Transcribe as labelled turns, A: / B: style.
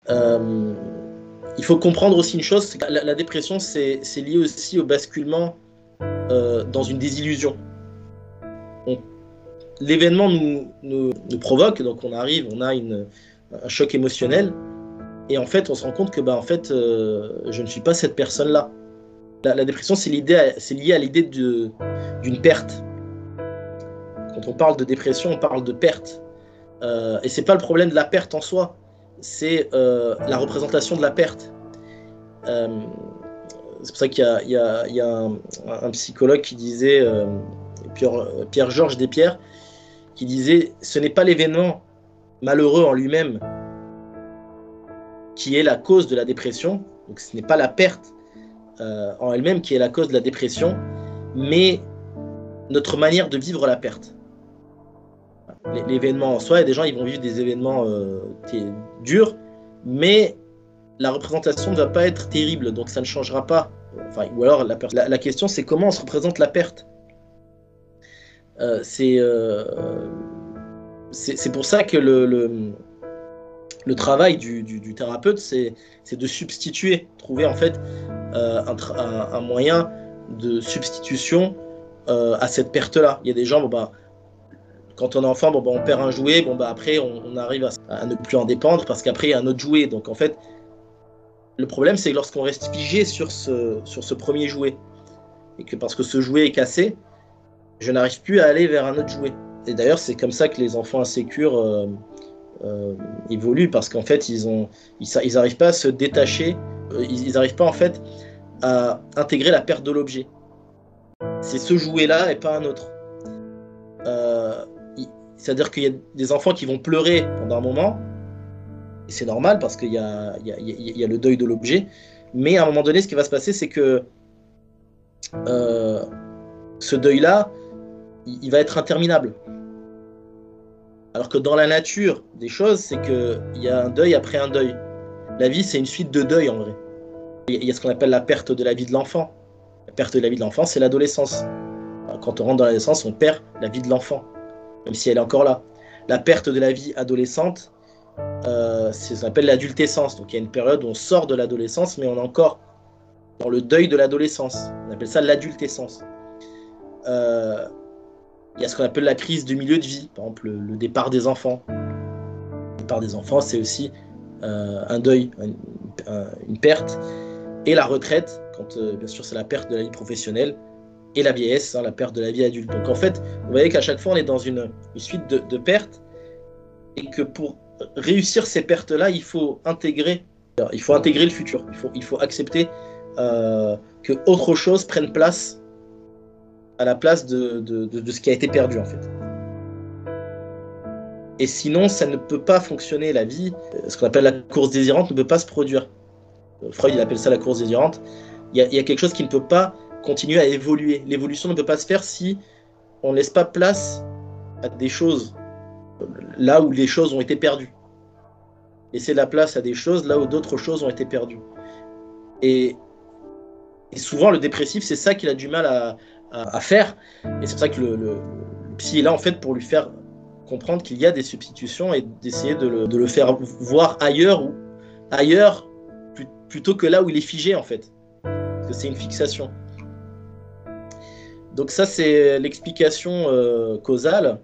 A: Euh, il faut comprendre aussi une chose, c'est que la dépression, c'est lié aussi au basculement dans une désillusion. L'événement nous provoque, donc on arrive, on a un choc émotionnel, et en fait, on se rend compte que je ne suis pas cette personne-là. La dépression, c'est lié à l'idée d'une perte. Quand on parle de dépression, on parle de perte. Et c'est pas le problème de la perte en soi, c'est la représentation de la perte. Euh, c'est pour ça qu'il y a un psychologue qui disait, Pierre-Georges Despierres, qui disait ce n'est pas l'événement malheureux en lui-même qui est la cause de la dépression, donc ce n'est pas la perte en elle-même qui est la cause de la dépression, mais notre manière de vivre la perte. L'événement en soi, il y a des gens ils vont vivre des événements durs, mais la représentation ne va pas être terrible, donc ça ne changera pas. Enfin, ou alors la question c'est comment on se représente la perte. C'est pour ça que le travail du thérapeute, c'est de substituer, trouver en fait un moyen de substitution à cette perte-là. Il y a des gens, quand on est enfant, on perd un jouet, après on arrive à ne plus en dépendre parce qu'après il y a un autre jouet. Donc en fait, le problème c'est que lorsqu'on reste figé sur ce premier jouet, et que parce que ce jouet est cassé, je n'arrive plus à aller vers un autre jouet. Et d'ailleurs, c'est comme ça que les enfants insécures évoluent, parce qu'en fait, ils n'arrivent pas à se détacher, ils n'arrivent pas en fait à intégrer la perte de l'objet. C'est ce jouet-là et pas un autre. C'est-à-dire qu'il y a des enfants qui vont pleurer pendant un moment, et c'est normal parce qu'il y a le deuil de l'objet, mais à un moment donné, ce qui va se passer, c'est que ce deuil-là, il va être interminable. Alors que dans la nature des choses, c'est qu'il y a un deuil après un deuil. La vie, c'est une suite de deuils en vrai. Il y a ce qu'on appelle la perte de la vie de l'enfant. La perte de la vie de l'enfant, c'est l'adolescence. Quand on rentre dans l'adolescence, on perd la vie de l'enfant, même si elle est encore là. La perte de la vie adolescente, c'est ce qu'on appelle l'adultescence. Donc il y a une période où on sort de l'adolescence, mais on est encore dans le deuil de l'adolescence. On appelle ça l'adultescence. Il y a ce qu'on appelle la crise de milieu de vie, par exemple le départ des enfants. Le départ des enfants, c'est aussi un deuil, une perte. Et la retraite, quand bien sûr c'est la perte de la vie professionnelle, et la vieillesse, la perte de la vie adulte. Donc en fait, vous voyez qu'à chaque fois on est dans une suite de pertes, et que pour réussir ces pertes-là, il faut intégrer le futur. Il faut accepter que autre chose prenne place à la place de ce qui a été perdu en fait. Et sinon, ça ne peut pas fonctionner, la vie. Ce qu'on appelle la course désirante ne peut pas se produire. Freud, il appelle ça la course désirante. Il y a quelque chose qui ne peut pas continuer à évoluer. L'évolution ne peut pas se faire si on ne laisse pas place à des choses là où les choses ont été perdues. Laisser la place à des choses là où d'autres choses ont été perdues. Et souvent, le dépressif, c'est ça qu'il a du mal à faire. Et c'est pour ça que le psy est là, en fait, pour lui faire comprendre qu'il y a des substitutions et d'essayer de le faire voir ailleurs plutôt que là où il est figé, en fait. Parce que c'est une fixation. Donc ça, c'est l'explication causale.